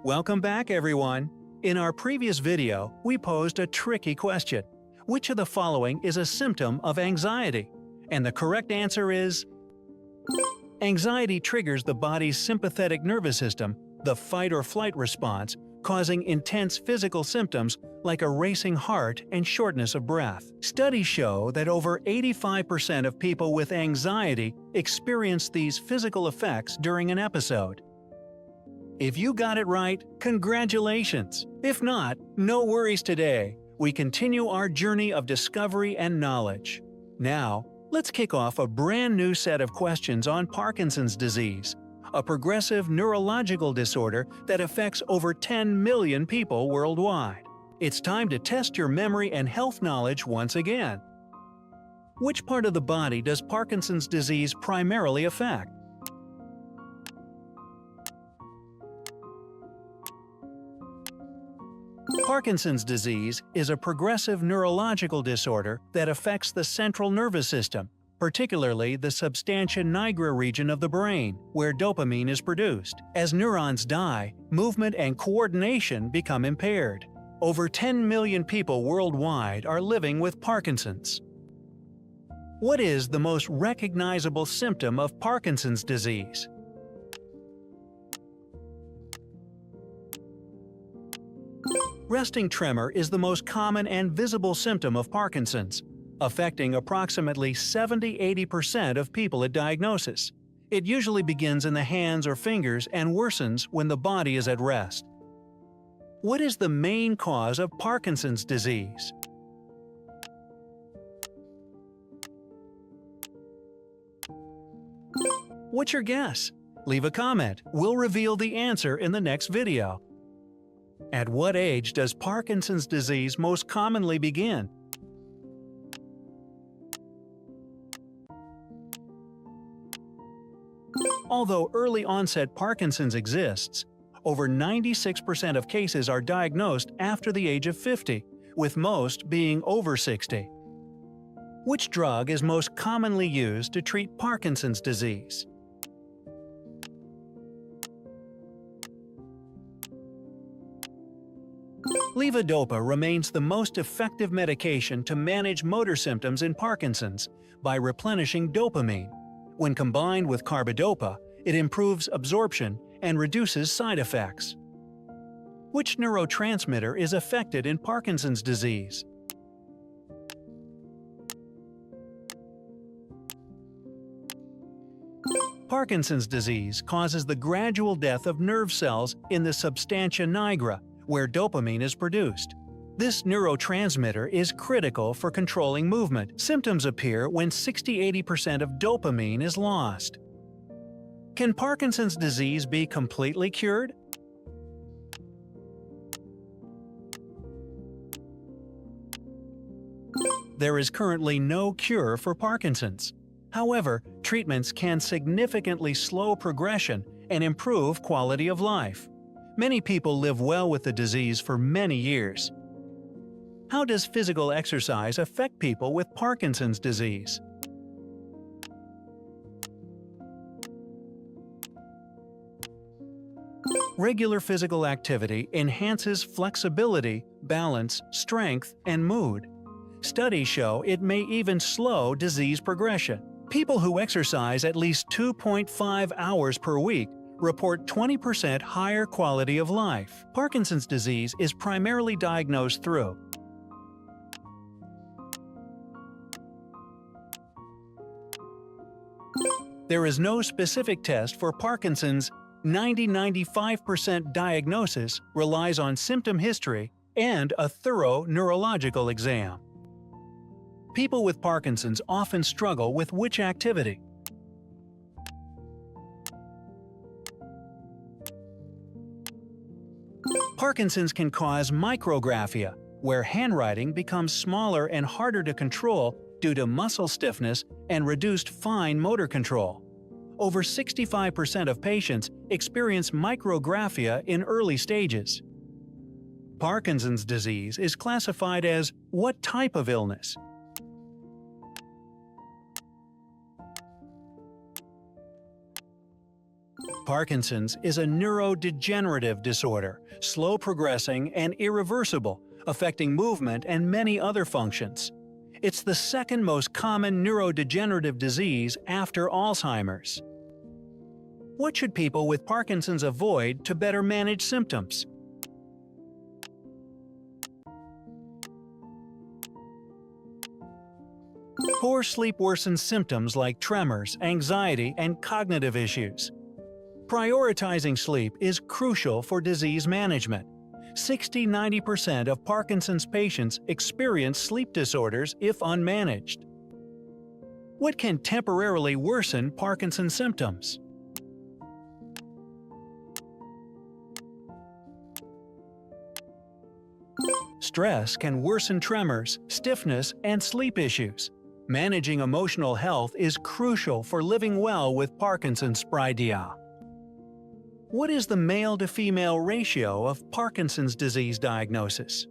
Welcome back, everyone! In our previous video, we posed a tricky question. Which of the following is a symptom of anxiety? And the correct answer is anxiety triggers the body's sympathetic nervous system, the fight-or-flight response, causing intense physical symptoms like a racing heart and shortness of breath. Studies show that over 85% of people with anxiety experience these physical effects during an episode. If you got it right, congratulations! If not, no worries today. We continue our journey of discovery and knowledge. Now, let's kick off a brand new set of questions on Parkinson's disease, a progressive neurological disorder that affects over 10 million people worldwide. It's time to test your memory and health knowledge once again. Which part of the body does Parkinson's disease primarily affect? Parkinson's disease is a progressive neurological disorder that affects the central nervous system, particularly the substantia nigra region of the brain, where dopamine is produced. As neurons die, movement and coordination become impaired. Over 10 million people worldwide are living with Parkinson's. What is the most recognizable symptom of Parkinson's disease? Resting tremor is the most common and visible symptom of Parkinson's, affecting approximately 70–80% of people at diagnosis. It usually begins in the hands or fingers and worsens when the body is at rest. What is the main cause of Parkinson's disease? What's your guess? Leave a comment. We'll reveal the answer in the next video. At what age does Parkinson's disease most commonly begin? Although early-onset Parkinson's exists, over 96% of cases are diagnosed after the age of 50, with most being over 60. Which drug is most commonly used to treat Parkinson's disease? Levodopa remains the most effective medication to manage motor symptoms in Parkinson's by replenishing dopamine. When combined with carbidopa, it improves absorption and reduces side effects. Which neurotransmitter is affected in Parkinson's disease? Parkinson's disease causes the gradual death of nerve cells in the substantia nigra, where dopamine is produced. This neurotransmitter is critical for controlling movement. Symptoms appear when 60–80% of dopamine is lost. Can Parkinson's disease be completely cured? There is currently no cure for Parkinson's. However, treatments can significantly slow progression and improve quality of life. Many people live well with the disease for many years. How does physical exercise affect people with Parkinson's disease? Regular physical activity enhances flexibility, balance, strength, and mood. Studies show it may even slow disease progression. People who exercise at least 2.5 hours per week report 20% higher quality of life. Parkinson's disease is primarily diagnosed through There is no specific test for Parkinson's. 90–95% diagnosis relies on symptom history and a thorough neurological exam. People with Parkinson's often struggle with which activity? Parkinson's can cause micrographia, where handwriting becomes smaller and harder to control due to muscle stiffness and reduced fine motor control. Over 65% of patients experience micrographia in early stages. Parkinson's disease is classified as what type of illness? Parkinson's is a neurodegenerative disorder, slow progressing and irreversible, affecting movement and many other functions. It's the second most common neurodegenerative disease after Alzheimer's. What should people with Parkinson's avoid to better manage symptoms? Poor sleep worsens symptoms like tremors, anxiety, and cognitive issues. Prioritizing sleep is crucial for disease management. 60–90% of Parkinson's patients experience sleep disorders if unmanaged. What can temporarily worsen Parkinson's symptoms? Stress can worsen tremors, stiffness, and sleep issues. Managing emotional health is crucial for living well with Parkinson's SPRI-DIA. What is the male-to-female ratio of Parkinson's disease diagnosis?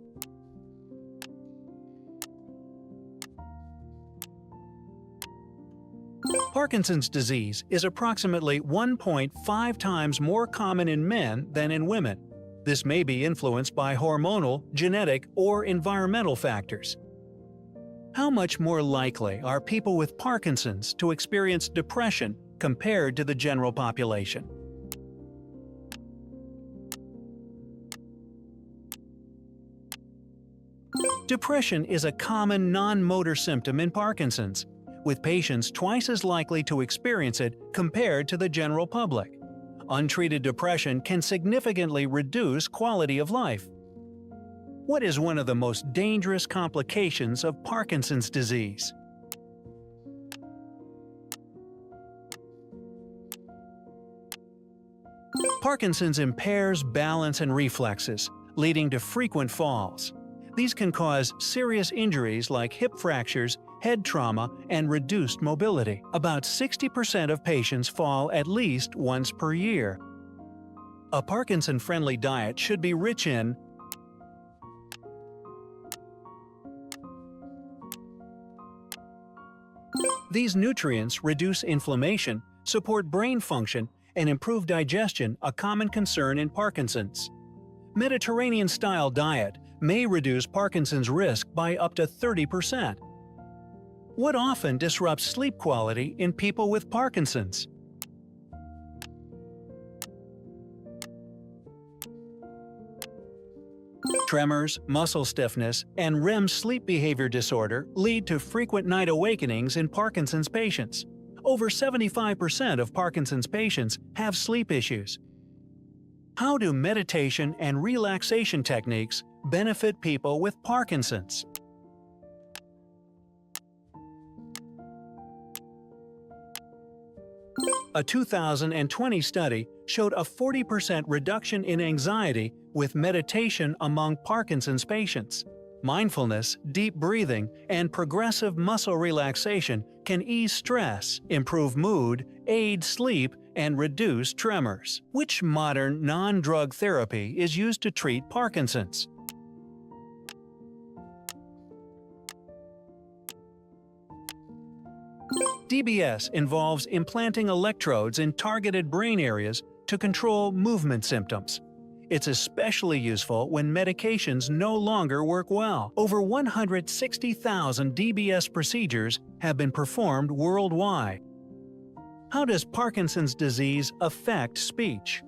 Parkinson's disease is approximately 1.5 times more common in men than in women. This may be influenced by hormonal, genetic, or environmental factors. How much more likely are people with Parkinson's to experience depression compared to the general population? Depression is a common non-motor symptom in Parkinson's, with patients twice as likely to experience it compared to the general public. Untreated depression can significantly reduce quality of life. What is one of the most dangerous complications of Parkinson's disease? Parkinson's impairs balance and reflexes, leading to frequent falls. These can cause serious injuries like hip fractures, head trauma, and reduced mobility. About 60% of patients fall at least once per year. A Parkinson-friendly diet should be rich in these nutrients reduce inflammation, support brain function, and improve digestion, a common concern in Parkinson's. Mediterranean-style diet may reduce Parkinson's risk by up to 30%. What often disrupts sleep quality in people with Parkinson's? Tremors, muscle stiffness, and REM sleep behavior disorder lead to frequent night awakenings in Parkinson's patients. Over 75% of Parkinson's patients have sleep issues. How do meditation and relaxation techniques benefit people with Parkinson's? A 2020 study showed a 40% reduction in anxiety with meditation among Parkinson's patients. Mindfulness, deep breathing, and progressive muscle relaxation can ease stress, improve mood, aid sleep, and reduce tremors. Which modern non-drug therapy is used to treat Parkinson's? DBS involves implanting electrodes in targeted brain areas to control movement symptoms. It's especially useful when medications no longer work well. Over 160,000 DBS procedures have been performed worldwide. How does Parkinson's disease affect speech?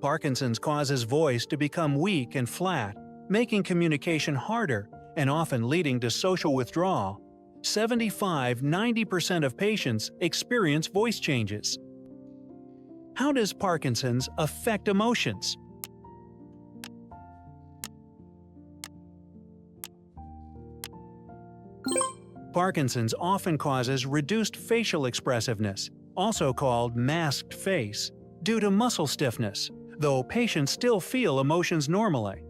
Parkinson's causes voice to become weak and flat, making communication harder and often leading to social withdrawal. 75–90% of patients experience voice changes. How does Parkinson's affect emotions? Parkinson's often causes reduced facial expressiveness, also called masked face, due to muscle stiffness, though patients still feel emotions normally.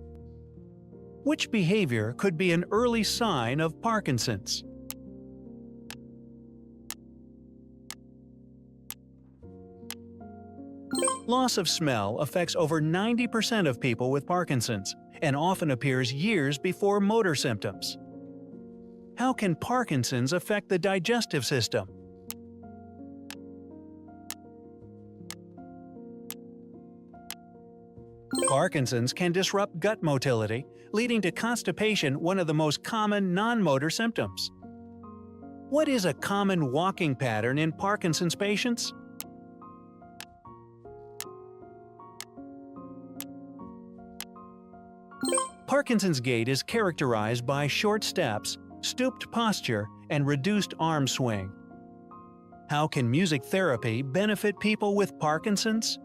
Which behavior could be an early sign of Parkinson's? Loss of smell affects over 90% of people with Parkinson's and often appears years before motor symptoms. How can Parkinson's affect the digestive system? Parkinson's can disrupt gut motility, leading to constipation, one of the most common non-motor symptoms. What is a common walking pattern in Parkinson's patients? Parkinson's gait is characterized by short steps, stooped posture, and reduced arm swing. How can music therapy benefit people with Parkinson's?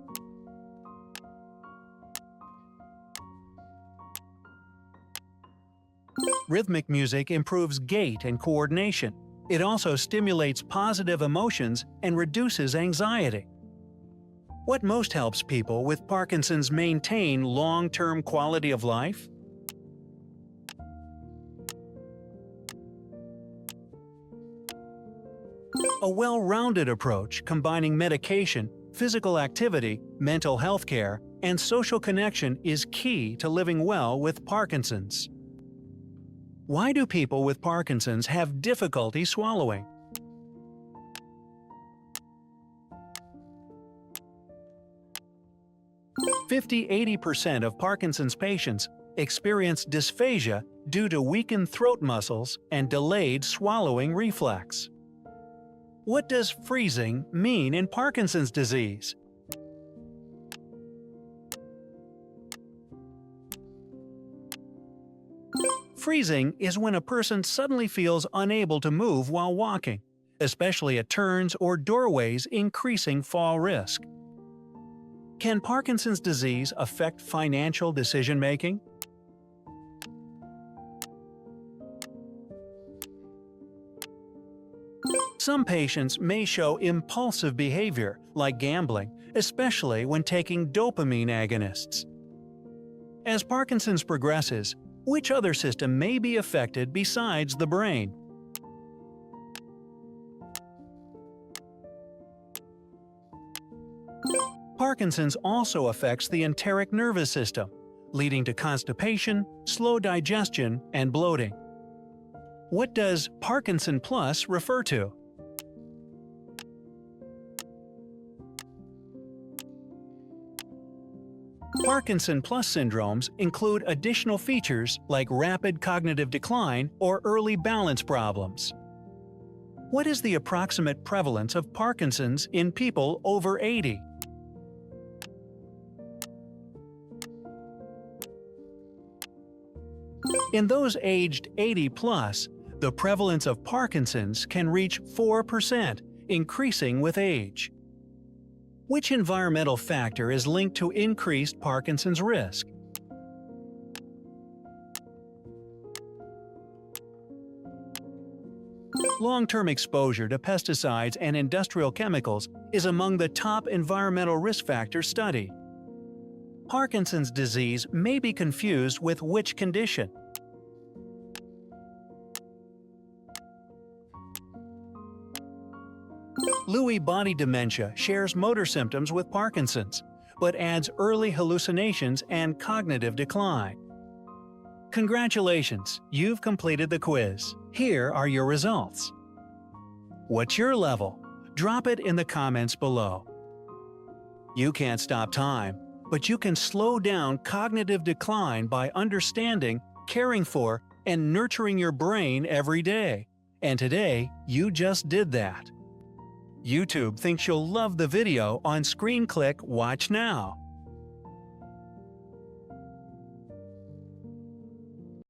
Rhythmic music improves gait and coordination. It also stimulates positive emotions and reduces anxiety. What most helps people with Parkinson's maintain long-term quality of life? A well-rounded approach combining medication, physical activity, mental health care, and social connection is key to living well with Parkinson's. Why do people with Parkinson's have difficulty swallowing? – 50–80% of Parkinson's patients experience dysphagia due to weakened throat muscles and delayed swallowing reflex. What does freezing mean in Parkinson's disease? Freezing is when a person suddenly feels unable to move while walking, especially at turns or doorways, increasing fall risk. Can Parkinson's disease affect financial decision-making? Some patients may show impulsive behavior, like gambling, especially when taking dopamine agonists. As Parkinson's progresses, which other system may be affected besides the brain? Parkinson's also affects the enteric nervous system, leading to constipation, slow digestion, and bloating. What does Parkinson Plus refer to? Parkinson Plus syndromes include additional features like rapid cognitive decline or early balance problems. What is the approximate prevalence of Parkinson's in people over 80? In those aged 80+, the prevalence of Parkinson's can reach 4%, increasing with age. Which environmental factor is linked to increased Parkinson's risk? Long-term exposure to pesticides and industrial chemicals is among the top environmental risk factors studied. Parkinson's disease may be confused with which condition? Lewy body dementia shares motor symptoms with Parkinson's, but adds early hallucinations and cognitive decline. Congratulations, you've completed the quiz. Here are your results. What's your level? Drop it in the comments below. You can't stop time, but you can slow down cognitive decline by understanding, caring for, and nurturing your brain every day. And today, you just did that. YouTube thinks you'll love the video on screen. Click Watch Now.